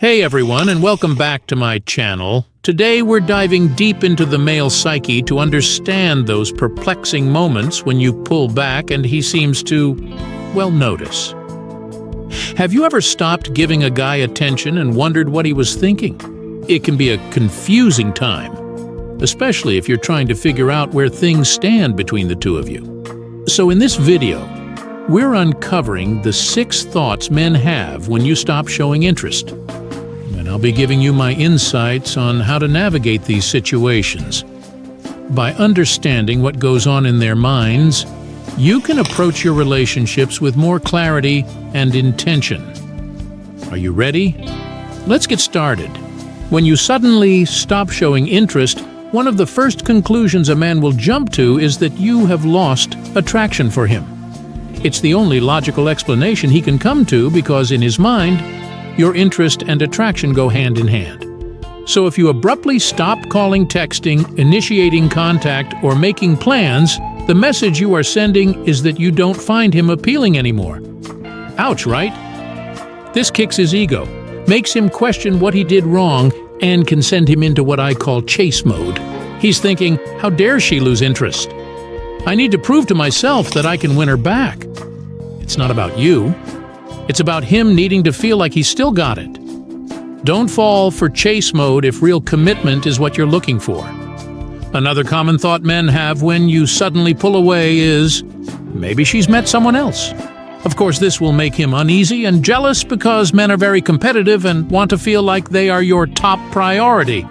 Hey everyone, and welcome back to my channel. Today we're diving deep into the male psyche to understand those perplexing moments when you pull back and he seems to, well, notice. Have you ever stopped giving a guy attention and wondered what he was thinking? It can be a confusing time, especially if you're trying to figure out where things stand between the two of you. So in this video, we're uncovering the 6 thoughts men have when you stop showing interest. And I'll be giving you my insights on how to navigate these situations. By understanding what goes on in their minds, you can approach your relationships with more clarity and intention. Are you ready? Let's get started. When you suddenly stop showing interest, one of the first conclusions a man will jump to is that you have lost attraction for him. It's the only logical explanation he can come to because in his mind, your interest and attraction go hand in hand. So if you abruptly stop calling, texting, initiating contact, or making plans, the message you are sending is that you don't find him appealing anymore. Ouch, right? This kicks his ego, makes him question what he did wrong, and can send him into what I call chase mode. He's thinking, how dare she lose interest? I need to prove to myself that I can win her back. It's not about you. It's about him needing to feel like he's still got it. Don't fall for chase mode if real commitment is what you're looking for. Another common thought men have when you suddenly pull away is, maybe she's met someone else. Of course, this will make him uneasy and jealous because men are very competitive and want to feel like they are your top priority.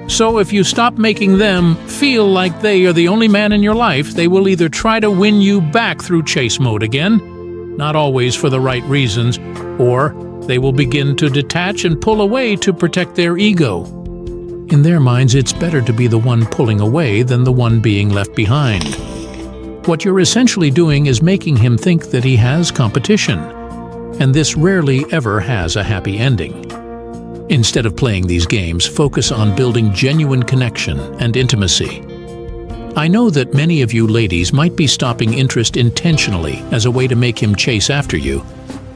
So if you stop making them feel like they are the only man in your life, they will either try to win you back through chase mode again, not always for the right reasons, or they will begin to detach and pull away to protect their ego. In their minds, it's better to be the one pulling away than the one being left behind. What you're essentially doing is making him think that he has competition, and this rarely ever has a happy ending. Instead of playing these games, focus on building genuine connection and intimacy. I know that many of you ladies might be stopping interest intentionally as a way to make him chase after you.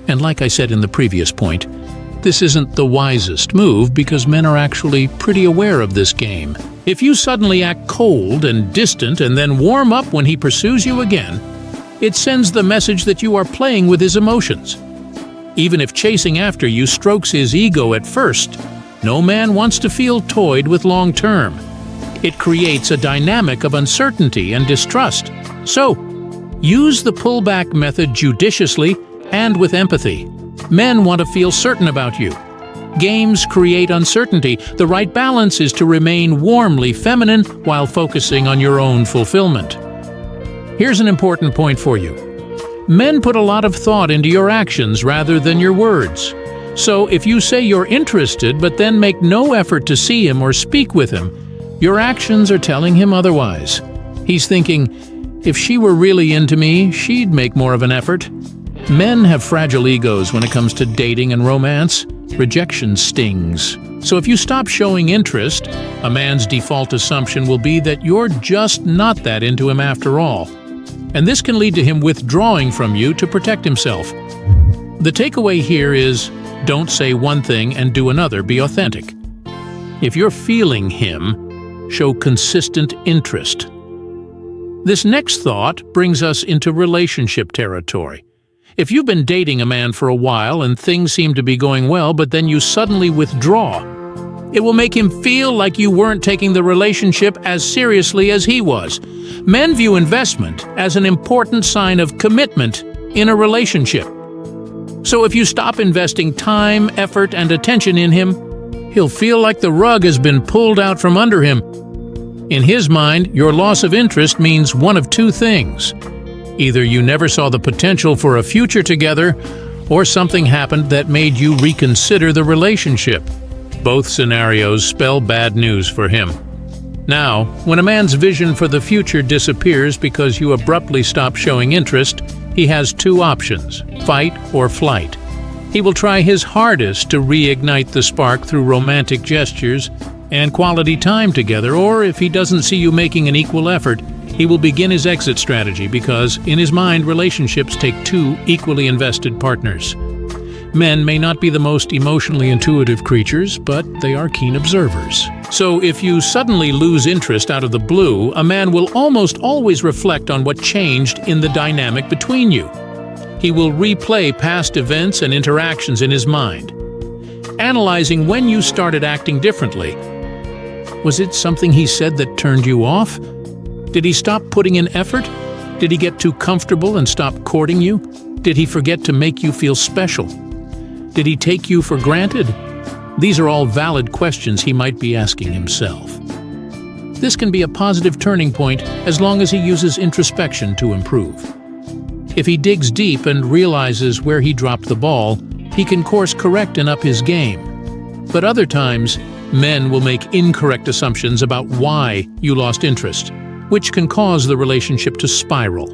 And like I said in the previous point, this isn't the wisest move because men are actually pretty aware of this game. If you suddenly act cold and distant and then warm up when he pursues you again, it sends the message that you are playing with his emotions. Even if chasing after you strokes his ego at first, no man wants to feel toyed with long term. It creates a dynamic of uncertainty and distrust. So, use the pullback method judiciously and with empathy. Men want to feel certain about you. Games create uncertainty. The right balance is to remain warmly feminine while focusing on your own fulfillment. Here's an important point for you. Men put a lot of thought into your actions rather than your words. So if you say you're interested but then make no effort to see him or speak with him, your actions are telling him otherwise. He's thinking, if she were really into me, she'd make more of an effort. Men have fragile egos when it comes to dating and romance. Rejection stings. So if you stop showing interest, a man's default assumption will be that you're just not that into him after all. And this can lead to him withdrawing from you to protect himself. The takeaway here is, don't say one thing and do another. Be authentic. If you're feeling him, show consistent interest. This next thought brings us into relationship territory. If you've been dating a man for a while and things seem to be going well, but then you suddenly withdraw, it will make him feel like you weren't taking the relationship as seriously as he was. Men view investment as an important sign of commitment in a relationship. So if you stop investing time, effort, and attention in him, he'll feel like the rug has been pulled out from under him. In his mind, your loss of interest means one of two things. Either you never saw the potential for a future together, or something happened that made you reconsider the relationship. Both scenarios spell bad news for him. Now, when a man's vision for the future disappears because you abruptly stop showing interest, he has 2 options: fight or flight. He will try his hardest to reignite the spark through romantic gestures and quality time together, or if he doesn't see you making an equal effort, he will begin his exit strategy because, in his mind, relationships take 2 equally invested partners. Men may not be the most emotionally intuitive creatures, but they are keen observers. So if you suddenly lose interest out of the blue, a man will almost always reflect on what changed in the dynamic between you. He will replay past events and interactions in his mind, analyzing when you started acting differently. Was it something he said that turned you off? Did he stop putting in effort? Did he get too comfortable and stop courting you? Did he forget to make you feel special? Did he take you for granted? These are all valid questions he might be asking himself. This can be a positive turning point as long as he uses introspection to improve. If he digs deep and realizes where he dropped the ball, he can course correct and up his game. But other times, men will make incorrect assumptions about why you lost interest, which can cause the relationship to spiral.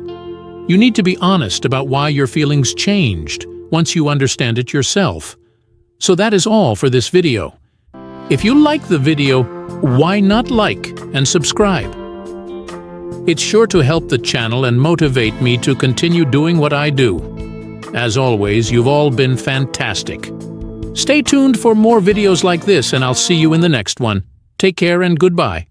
You need to be honest about why your feelings changed once you understand it yourself. So that is all for this video. If you like the video, why not like and subscribe? It's sure to help the channel and motivate me to continue doing what I do. As always, you've all been fantastic. Stay tuned for more videos like this, and I'll see you in the next one. Take care and goodbye.